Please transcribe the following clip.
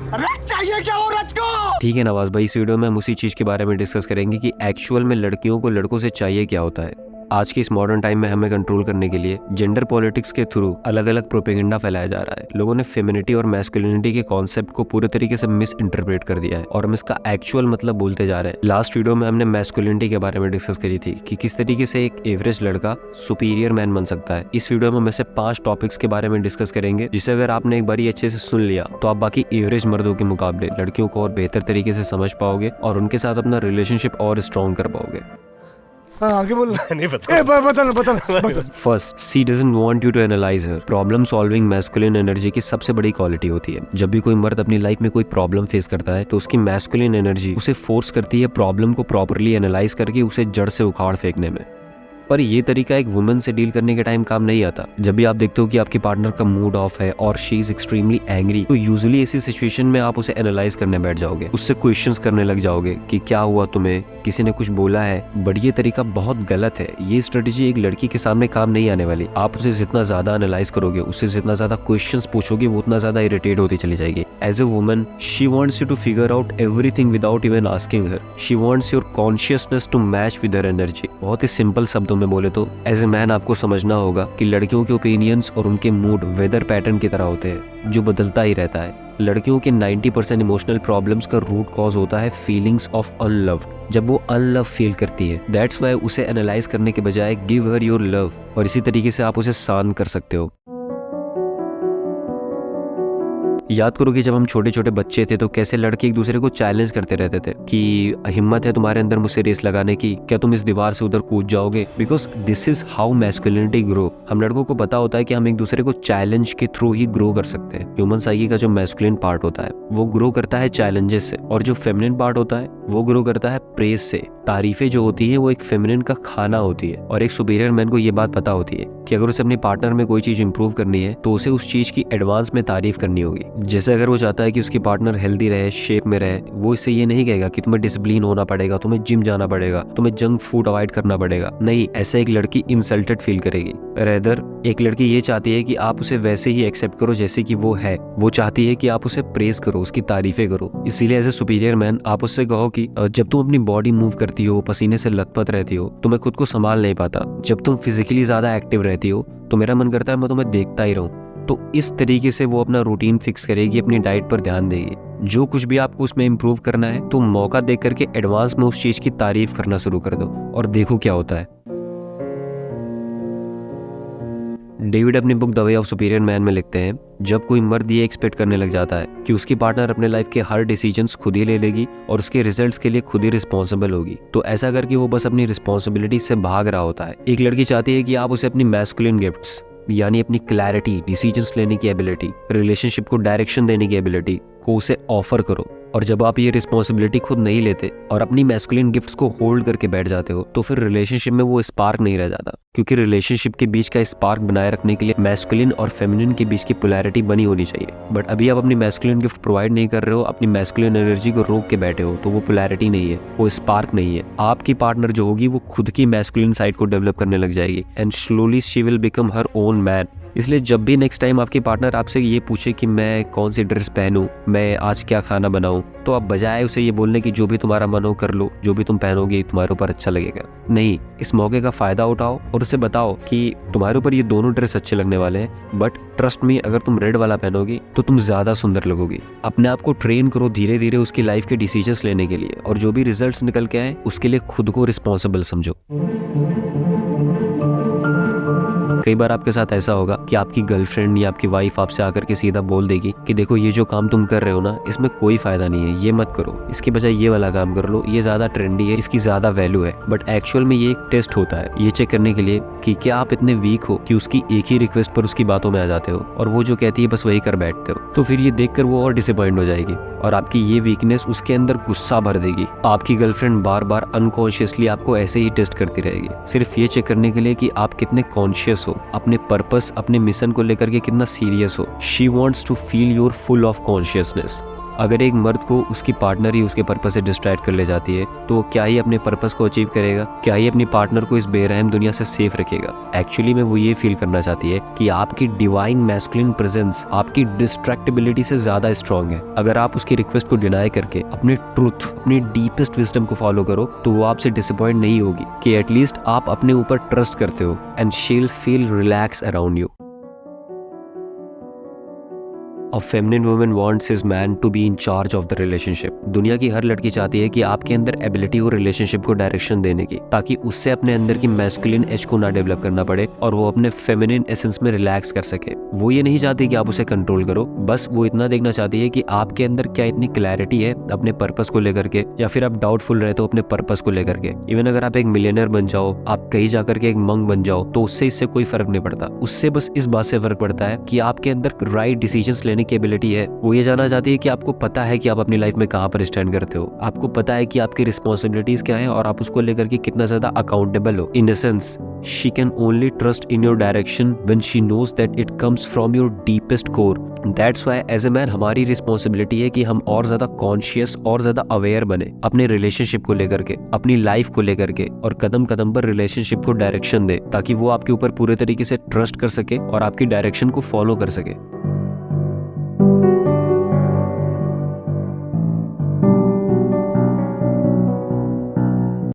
रथ चाहिए क्या औरत को? ठीक है नवाज भाई, इस वीडियो में हम उसी चीज के बारे में डिस्कस करेंगे कि एक्चुअल में लड़कियों को लड़कों से चाहिए क्या होता है। आज के इस मॉडर्न टाइम में हमें कंट्रोल करने के लिए जेंडर पॉलिटिक्स के थ्रू अलग अलग प्रोपेगेंडा फैलाया जा रहा है। लोगों ने फेमिनिटी और मैस्कुलिनिटी के कॉन्सेप्ट को पूरे तरीके से मिस इंटरप्रेट कर दिया है और हम इसका एक्चुअल मतलब बोलते जा रहे हैं। लास्ट वीडियो में हमने मैस्कुलिनिटी के बारे में डिस्कस करी थी कि किस तरीके से एक एवरेज लड़का सुपीरियर मैन बन सकता है। इस वीडियो में हम ऐसे 5 टॉपिक्स के बारे में डिस्कस करेंगे जिसे अगर आपने एक बार अच्छे से सुन लिया तो आप बाकी एवरेज मर्दों के मुकाबले लड़कियों को और बेहतर तरीके से समझ पाओगे और उनके साथ अपना रिलेशनशिप और स्ट्रॉन्ग कर पाओगे। आगे बोल। नहीं बता। First, she doesn't want you to analyse her. Problem solving masculine energy की सबसे बड़ी क्वालिटी होती है। जब भी कोई मर्द अपनी लाइफ में कोई प्रॉब्लम फेस करता है तो उसकी मैस्कुलिन एनर्जी उसे फोर्स करती है प्रॉब्लम को प्रॉपरली एनालाइज करके उसे जड़ से उखाड़ फेंकने में। पर ये तरीका एक वुमन से डील करने के टाइम काम नहीं आता। जब भी आप देखते हो कि आपके पार्टनर का मूड ऑफ है और शी इज एक्सट्रीमली एंग्री, तो यूजुअली ऐसी सिचुएशन में आप उसे एनालाइज करने बैठ जाओगे, उससे क्वेश्चंस करने लग जाओगे कि क्या हुआ तुम्हें, किसी ने कुछ बोला है। बट ये तरीका बहुत गलत है। ये स्ट्रेटेजी एक लड़की के सामने काम नहीं आने वाली। आप उसे जितना ज्यादा एनालाइज करोगे, उससे जितना ज्यादा क्वेश्चंस पूछोगे, वो उतना ज्यादा इरिटेट होती चली जाएगी। As a woman she wants you to figure out everything without even asking her. She wants your consciousness to match with her energy. बहुत ही सिंपल शब्दों में बोले तो एज ए मैन आपको समझना होगा कि लड़कियों के ओपिनियंस और उनके मूड वेदर पैटर्न की तरह होते हैं जो बदलता ही रहता है। लड़कियों के 90% इमोशनल प्रॉब्लम्स का रूट कॉज होता है फीलिंग्स ऑफ अनलव्ड। जब वो अनलव फील करती है, दैट्स व्हाई उसे एनालाइज करने के बजाय गिव हर योर लव, और इसी तरीके से आप उसे शांत कर सकते हो। याद करो कि जब हम छोटे छोटे बच्चे थे तो कैसे लड़के एक दूसरे को चैलेंज करते रहते थे कि हिम्मत है तुम्हारे अंदर मुझसे रेस लगाने की, क्या तुम इस दीवार से उधर कूद जाओगे। Because this is how masculinity grow. हम लड़कों को पता होता है कि हम एक दूसरे को चैलेंज के थ्रू ही ग्रो कर सकते हैं। ह्यूमन साइकी का जो मैस्कुलिन पार्ट होता है वो ग्रो करता है चैलेंजेस से, और जो फेमिनिन पार्ट होता है वो ग्रो करता है प्रेज से। तारीफें जो होती है वो एक फेमिनिन का खाना होती है, और एक सुपीरियर मैन को ये बात पता होती है कि अगर उसे अपने पार्टनर में कोई चीज इंप्रूव करनी है तो उसे उस चीज की एडवांस में तारीफ करनी होगी। जैसे अगर वो चाहता है कि उसकी पार्टनर हेल्दी रहे, शेप में रहे, वो इससे ये नहीं कहेगा कि तुम्हें डिसिप्लिन होना पड़ेगा, तुम्हें जिम जाना पड़ेगा, तुम्हें जंक फूड अवॉइड करना पड़ेगा। नहीं, ऐसे एक लड़की इंसल्टेड फील करेगी। रेदर एक लड़की ये चाहती है कि आप उसे वैसे ही एक्सेप्ट करो जैसे कि वो है। वो चाहती है कि आप उसे प्रेज करो, उसकी तारीफें करो। इसीलिए एज ए सुपीरियर मैन आप उससे कहो कि जब तुम अपनी बॉडी मूव करती हो, पसीने से लथपथ रहती हो, तो मैं खुद को संभाल नहीं पाता। जब तुम फिजिकली ज्यादा एक्टिव रहती हो तो मेरा मन करता है मैं तुम्हें देखता ही रहूं। तो इस तरीके से वो अपना रूटीन फिक्स करेगी, अपनी डाइट पर ध्यान देगी। जो कुछ भी आपको उसमें इंप्रूव करना है तो मौका देख करके एडवांस में उस चीज की तारीफ करना शुरू कर दो, और देखो क्या होता है। डेविड अपनी book the way of superior man में लिखते हैं, जब कोई मर्द ये एक्सपेक्ट करने लग जाता है कि उसकी पार्टनर अपने लाइफ के हर डिसीजंस खुद ही ले लेगी और उसके रिजल्ट्स के लिए खुद ही रिस्पॉन्सिबल होगी, तो ऐसा करके वो बस अपनी रिस्पॉन्सिबिलिटी से भाग रहा होता है। एक लड़की चाहती है कि आप उसे अपनी मैस्कुलिन गिफ्ट्स यानी अपनी क्लैरिटी, डिसीजंस लेने की एबिलिटी, रिलेशनशिप को डायरेक्शन देने की एबिलिटी को उसे ऑफर करो। और जब आप ये रिस्पॉन्सिबिलिटी खुद नहीं लेते और अपनी मैस्कुलिन गिफ्ट्स को होल्ड करके बैठ जाते हो तो फिर रिलेशनशिप में वो स्पार्क नहीं रह जाता, क्योंकि रिलेशनशिप के बीच का स्पार्क बनाए रखने के लिए मैस्कुलिन और फेमिनिन के बीच की पोलैरिटी बनी होनी चाहिए। बट अभी आप अपनी मैस्कुलिन गिफ्ट प्रोवाइड नहीं कर रहे हो, अपनी मैस्कुलिन एनर्जी को रोक के बैठे हो, तो वो पोलैरिटी नहीं है, वो स्पार्क नहीं है। आपकी पार्टनर जो होगी वो खुद की मैस्कुलिन साइड को डेवलप करने लग जाएगी and slowly she will become her own man. इसलिए जब भी नेक्स्ट टाइम आपकी पार्टनर आपसे ये पूछे कि मैं कौन सी ड्रेस पहनूं, मैं आज क्या खाना बनाऊं, तो आप बजाय उसे ये बोलने की जो भी तुम्हारा मन हो कर लो, जो भी तुम पहनोगे तुम्हारे ऊपर अच्छा लगेगा, नहीं, इस मौके का फायदा उठाओ और उसे बताओ कि तुम्हारे ऊपर ये दोनों ड्रेस अच्छे लगने वाले हैं, बट ट्रस्ट मी, अगर तुम रेड वाला पहनोगी तो तुम ज्यादा सुंदर लगोगी। अपने आप को ट्रेन करो धीरे धीरे उसकी लाइफ के डिसीजंस लेने के लिए, और जो भी रिजल्ट्स निकल के आए उसके लिए खुद को रिस्पॉन्सिबल समझो। कई बार आपके साथ ऐसा होगा कि आपकी गर्लफ्रेंड या आपकी वाइफ आपसे आकर के सीधा बोल देगी कि देखो ये जो काम तुम कर रहे हो ना, इसमें कोई फायदा नहीं है, ये मत करो, इसके बजाय ये वाला काम कर लो, ये ज्यादा ट्रेंडी है, इसकी ज्यादा वैल्यू है। बट एक्चुअल में ये एक टेस्ट होता है, ये चेक करने के लिए कि क्या आप इतने वीक हो कि उसकी एक ही रिक्वेस्ट पर उसकी बातों में आ जाते हो और वो जो कहती है बस वही कर बैठते हो। तो फिर ये देखकर वो और डिसअपॉइंट हो जाएगी और आपकी ये वीकनेस उसके अंदर गुस्सा भर देगी। आपकी गर्लफ्रेंड बार बार अनकॉन्शियसली आपको ऐसे ही टेस्ट करती रहेगी, सिर्फ ये चेक करने के लिए कि आप कितने कॉन्शियस हो, अपने पर्पस, अपने मिशन को लेकर के कितना सीरियस हो। She wants to feel your full of consciousness. अगर एक मर्द को उसकी पार्टनर ही उसके पर्पस से डिस्ट्रैक्ट कर ले जाती है तो क्या ही अपने पर्पस को अचीव करेगा? क्या ही अपनी पार्टनर को इस बेरहम दुनिया से सेफ रखेगा? एक्चुअली में वो ये फील करना चाहती है कि आपकी डिवाइन मैस्कुलिन प्रेजेंस आपकी डिस्ट्रैक्टेबिलिटी से ज्यादा स्ट्रांग है। अगर आप उसकी रिक्वेस्ट को डिनाई करके अपने ट्रूथ, अपनी डीपेस्ट विजडम को फॉलो करो तो वो आपसे डिसअपॉइंट नहीं होगी कि एटलीस्ट आप अपने ऊपर ट्रस्ट करते हो and she will feel relax around you. A feminine woman wants his man to be in charge of the relationship. दुनिया की हर लड़की चाहती है कि आपके अंदर एबिलिटी हो रिलेशनशिप को डायरेक्शन देने की, ताकि उससे अपने अंदर की मैस्कुलिन एज को ना डेवलप करना पड़े और वो अपने फेमिनिन एसेंस में रिलैक्स कर सके। वो ये नहीं चाहती कि आप उसे कंट्रोल करो, बस वो इतना देखना चाहती है कि आपके अंदर क्या इतनी क्लैरिटी है अपने पर्पस को लेकर के, या फिर आप डाउटफुल रहते हो अपने पर्पस को लेकर के। इवन अगर आप एक मिलियनर बन जाओ, आप कहीं जाकर के एक मंक बन जाओ, तो उससे इससे कोई फर्क नहीं पड़ता। उससे बस इस बात से फर्क पड़ता है कि आपके अंदर राइट डिसीजंस लेने की एबिलिटी है। वो ये जानना चाहती है कि आपको पता है कि आप अपनी लाइफ में कहां पर स्टैंड करते हो, आपको पता है कि आपकी रिस्पॉन्सिबिलिटीज क्या है और आप उसको लेकर के कितना ज्यादा अकाउंटेबल हो। In essence she can only trust in your direction when she knows that it comes from your deepest core. That's why as a man हमारी रिस्पॉन्सिबिलिटी है कि हम और ज्यादा कॉन्शियस और ज्यादा अवेयर बने अपने रिलेशनशिप को लेकर के, अपनी लाइफ को लेकर के, और कदम कदम पर रिलेशनशिप को डायरेक्शन दे ताकि वो आपके ऊपर पूरे तरीके से ट्रस्ट कर सके और आपकी डायरेक्शन को फॉलो कर सके।